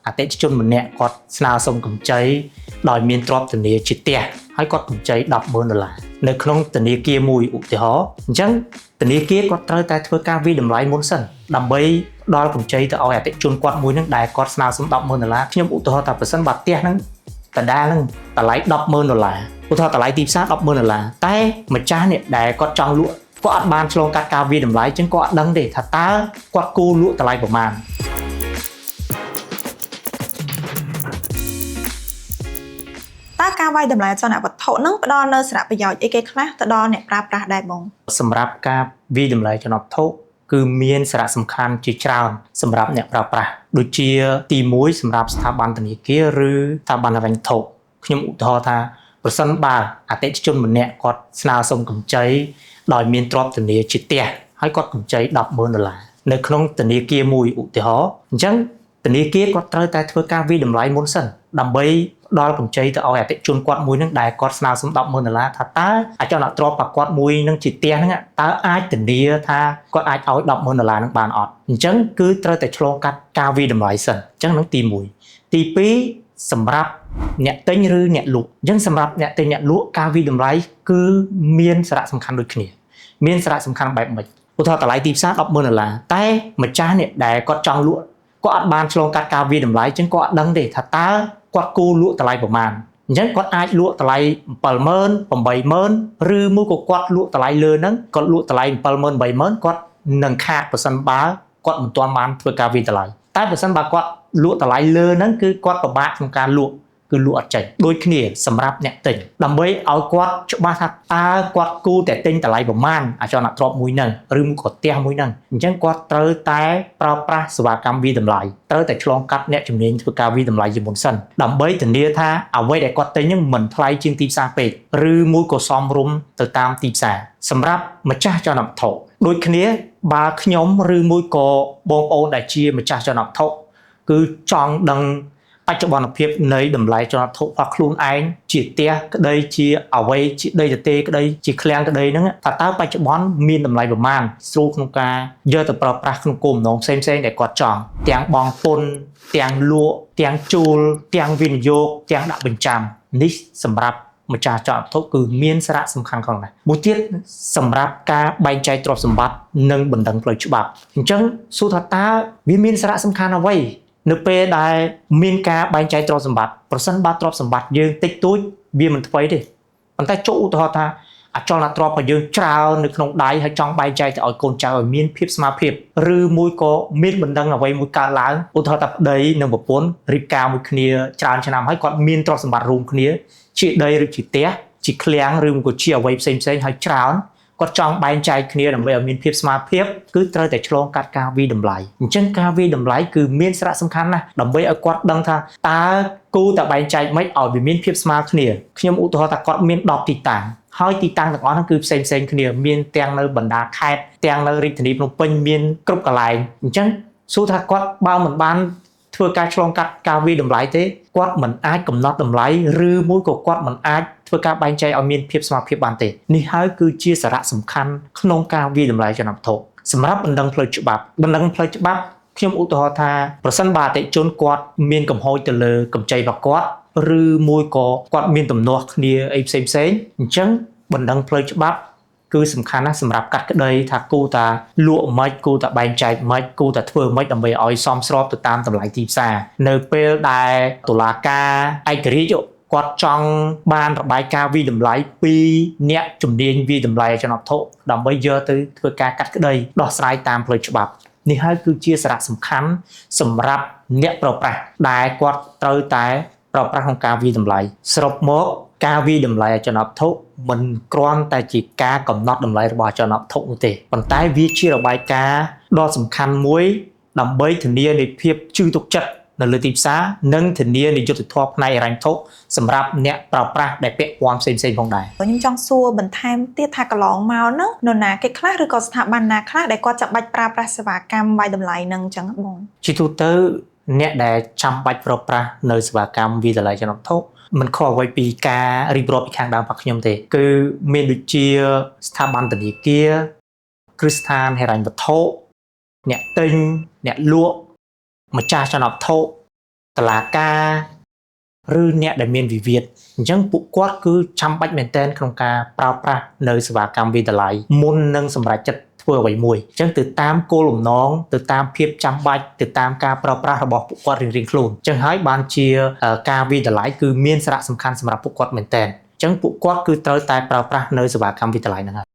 អតិថិជនម្នាក់គាត់ស្នើសុំកម្ចីដោយមានទ្រព្យធនាគារជាផ្ទះហើយគាត់កម្ចី$10,000នៅក្នុងធនាគារមួយឧទាហរណ៍អញ្ចឹងធនាគារគាត់ត្រូវតែធ្វើការវិតម្លៃមុនសិនដើម្បីផ្ដល់កម្ចីទៅឲ្យអតិថិជនគាត់មួយហ្នឹងដែលគាត់ស្នើសុំ$10,000ខ្ញុំឧទាហរណ៍ថាប្រសិនបើផ្ទះហ្នឹងដដែលហ្នឹងតម្លៃ$10,000ឧទាហរណ៍តម្លៃទីផ្សារ$10,000តែម្ចាស់នេះដែលគាត់ចង់លក់គាត់អត់បានឆ្លងកាត់ការវិតម្លៃអញ្ចឹងគាត់អត់ដឹងទេថាតើគាត់គូលក់តម្លៃប្រមាណតើការវាយតម្លៃអចលនវត្ថុនឹងផ្ដល់នូវសារៈប្រយោជន៍អីគេខ្លះទៅដល់អ្នកប្រើប្រាស់ដែរបងសម្រាប់ការវិតម្លៃអចលនវត្ថុគឺមានសារៈសំខាន់ជាច្រើនសម្រាប់អ្នកប្រើប្រាស់ដូចជាទី1សម្រាប់ស្ថាប័នធនាគារឬស្ថាប័នហិរញ្ញវត្ថុខ្ញុំឧទាហរណ៍ថាប្រសិនបើអតិថិជនម្នាក់គាត់ស្នើសុំកម្ចីដោយមានទ្រព្យធនាគារជាផ្ទះហើយគាត់កម្ចី$10,000នៅក្នុងធនាគារមួយឧទាហរណ៍អញ្ចឹងធនាគារគាត់ត្រូវតែធ្វើការវិតម្លៃមុនសិនដើម្បីផ្ដល់កម្ចីទៅឲ្យអតិថិជនគាត់មួយហ្នឹងដែលគាត់ស្នើសុំ$10,000ថាតើអចលនទ្រព្យរបស់គាត់មួយហ្នឹងជាផ្ទះហ្នឹងតើអាចធានាថាគាត់អាចឲ្យ$10,000ហ្នឹងបានអត់អញ្ចឹងគឺត្រូវតែឆ្លងកាត់ការវិតម្លៃសិនអញ្ចឹងហ្នឹងទី1ទី2សម្រាប់អ្នកទិញឬអ្នកលក់អញ្ចឹងសម្រាប់អ្នកទិញអ្នកលក់ការវិតម្លៃគឺមានសារៈសំខាន់ដូចគ្នាមានសារៈសំខាន់បែបម៉េចឧទាហរណ៍តម្លៃទីផ្សារ$10,000តែម្ចាស់នេះដែលគាត់ចង់លក់គាត់អត់បានឆ្លងកាត់ការវិតម្លៃអញ្ចឹងគាត់អត់ដឹងទេថាតើគាត់គូលក់តម្លៃប្រមាណអញ្ចឹងគាត់អាចលក់តម្លៃ$70,000 $80,000ឬមួយក៏គាត់លក់តម្លៃលើហ្នឹងគាត់លក់តម្លៃ$70,000 $80,000គាត់នឹងខាតប្រសិនបើគាត់មិនទាន់បានធ្វើការវិតម្លៃតែប្រសិនបើគាត់លក់តម្លៃលើហ្នឹងគឺគាត់ពិបាកក្នុងការលក់គឺលក់អត់ចេញដូចគ្នាសម្រាប់អ្នកទិញដើម្បីឲ្យគាត់ច្បាស់ថាតើគាត់គូតែទិញតម្លៃប្រមាណអចលនទ្រព្យមួយហ្នឹងឬមួយក៏ផ្ទះមួយហ្នឹងអញ្ចឹងគាត់ត្រូវតែប្រើប្រាស់សេវាកម្មវិតម្លៃត្រូវតែឆ្លងកាត់អ្នកជំនាញធ្វើការវិតម្លៃជាមុនសិនដើម្បីធានាថាអ្វីដែលគាត់ទិញហ្នឹងមិនថ្លៃជាងទីផ្សារពេកឬមួយក៏សមរម្យទៅតាមទីផ្សារសម្រាប់ម្ចាស់អចលនវត្ថុដូចគ្នាបើខ្ញុំឬមួយក៏បងប្អូនដែលជាម្ចាស់អចលនវត្ថុគឺចង់ដឹងបច្ចុប្បន្នភាពនៃតម្លៃអចលនវត្ថុរបស់ខ្លួនឯងជាផ្ទះក្តីជាអ្វីជាដីទទេក្តីជាឃ្លាំងក្តីហ្នឹងតើបច្ចុប្បន្នមានតម្លៃប្រមាណស្រួលក្នុងការយកទៅប្រើប្រាស់ក្នុងគោលបំណងផ្សេងៗដែលគាត់ចង់ទាំងបង់ពន្ធទាំងលក់ទាំងជួលទាំងវិនិយោគទាំងដាក់បញ្ចាំនេះសម្រាប់ម្ចាស់អចលនវត្ថុគឺមានសារៈសំខាន់ខ្លាំងណាស់មួយទៀតសម្រាប់ការបែងចែកទ្រព្យសម្បត្តិនិងបណ្ដឹងផ្លូវច្បាប់អញ្ចឹងសួរថាតើវាមានសារៈសំខាន់អ្វីនៅពេលដែលមានការបែងចែកទ្រព្យសម្បត្តិប្រសិនបើទ្រព្យសម្បត្តិយើងតិចតួចវាមិនថ្មីទេប៉ុន្តែចុះឧទាហរណ៍ថាអចលនទ្រព្យរបស់យើងច្រើននៅក្នុងដៃហើយចង់បែងចែកទៅឲ្យកូនចៅឲ្យមានភាពស្មារតីឬមួយក៏មានបណ្ដឹងអ្វីមួយកើតឡើងឧទាហរណ៍ថាប្តីនិងប្រពន្ធរៀបការមួយគ្នាច្រើនឆ្នាំហើយគាត់មានទ្រព្យសម្បត្តិរួមគ្នាជាដីឬជាផ្ទះជាឃ្លាំងឬមួយក៏ជាអ្វីផ្សេងៗហើយច្រើនគាត់ចង់បែងចែកគ្នាដើម្បីឲ្យមានភាពស្មារតីគឺត្រូវតែឆ្លងកាត់ការវិតម្លៃអញ្ចឹងការវិតម្លៃគឺមានសារៈសំខាន់ណាស់ដើម្បីឲ្យគាត់ដឹងថាតើគូតែបែងចែកមិនឲ្យវាមានភាពស្មើគ្នាខ្ញុំឧទាហរណ៍ថាគាត់មាន10ទីតាំងហើយទីតាំងទាំងអស់ហ្នឹងគឺផ្សេងៗគ្នាមានទាំងនៅបណ្ដាខេត្តទាំងនៅរាជធានីភ្នំពេញមានគ្រប់កន្លែងអញ្ចឹងសួរថាគាត់បើមិនបានធ្វើការឆ្លងកាត់ការវិតម្លៃទេគាត់មិនអាចកំណត់តម្លៃឬមួយក៏គាត់មិនអាចធ្វើការបែងចែកឲ្យមានភាពស្មើភាពបានទេនេះហើយគឺជាសារៈសំខាន់ក្នុងការវិតម្លៃអចលនវត្ថុសម្រាប់បណ្ដឹងផ្លូវច្បាប់ខ្ញុំឧទាហរណ៍ថាប្រសិនបើអតិថិជនគាត់មានកំហុសទៅលើកម្ចីរបស់គាត់ឬមួយក៏គាត់មានទំនាស់គ្នាអីផ្សេងអញ្ចឹងបណ្ដឹងផ្លូវច្បាប់គឺសំខាន់ណាស់សម្រាប់កាត់ក្តីថាគូតាលក់មិនគូតាបែងចែកមិនគូតាធ្វើមិនដើម្បីឲ្យសមស្របទៅតាមតម្លៃទីផ្សារនៅពេលដែលតុលាការឯករាជ្យគាត់ចង់បានរបាយការណ៍វិតម្លៃពីអ្នកជំនាញវិតម្លៃអចលនវត្ថុដើម្បីយកទៅធ្វើការកាត់ក្តីដោះស្រាយតាមផ្លូវច្បាប់នេះហើយគឺជាសារៈសំខាន់សម្រាប់អ្នកប្រើប្រាស់ដែលគាត់ត្រូវតែប្រើប្រាស់ក្នុងការវិតម្លៃសរុបមកការវិតម្លៃអចលនវត្ថុមិនគ្រាន់តែជាការកំណត់តម្លៃរបស់អចលនវត្ថុនោះទេប៉ុន្តែវាជារបាយការណ៍ដ៏សំខាន់មួយដើម្បីធានានៃភាពជឿទុកចិត្តនៅលើទីផ្សារនិងធានានៃយុត្តិធម៌ផ្នែកហិរញ្ញវត្ថុសម្រាប់អ្នកប្រើប្រាស់ដែលពាក់ព័ន្ធផ្សេងៗផងដែរខ្ញុំចង់សួរបន្ថែមទៀតថាកន្លងមកហ្នឹងនរណាគេខ្លះឬក៏ស្ថាប័នណាខ្លះដែលគាត់ចាំបាច់ប្រើប្រាស់សេវាកម្មវាយតម្លៃហ្នឹងអញ្ចឹងបងជាទូទៅអ្នកដែលចាំបាច់ប្រើប្រាស់នៅសេវាកម្មវិតម្លៃអចលនវត្ថុមិនខុសអ្វីពីការរៀបរាប់ពីខាងដើមរបស់ខ្ញុំទេគឺមានដូចជាស្ថាប័នធនាគារគ្រឹះស្ថានហិរញ្ញវត្ថុអ្នកទិញអ្នកលក់ម្ចាស់អចលនវត្ថុ តឡាការឬអ្នកដែលមានវិវាទអញ្ចឹងពួកគាត់គឺចាំបាច់មែនទែនក្នុងការប្រើប្រាស់នៅសេវាកម្មវិទ្យាល័យមុននឹងសម្រេចចិត្តធ្វើអ្វីមួយអញ្ចឹងទៅតាមគោលបំណងទៅតាមភាពចាំបាច់ទៅតាមការប្រើប្រាស់របស់ពួកគាត់រៀងៗខ្លួនអញ្ចឹងហើយបានជាការវិទ្យាល័យគឺមានសារៈសំខាន់សម្រាប់ពួកគាត់មែនទែនអញ្ចឹងពួកគាត់គឺត្រូវតែប្រើប្រាស់នៅសេវាកម្មវិទ្យាល័យហ្នឹងហើយ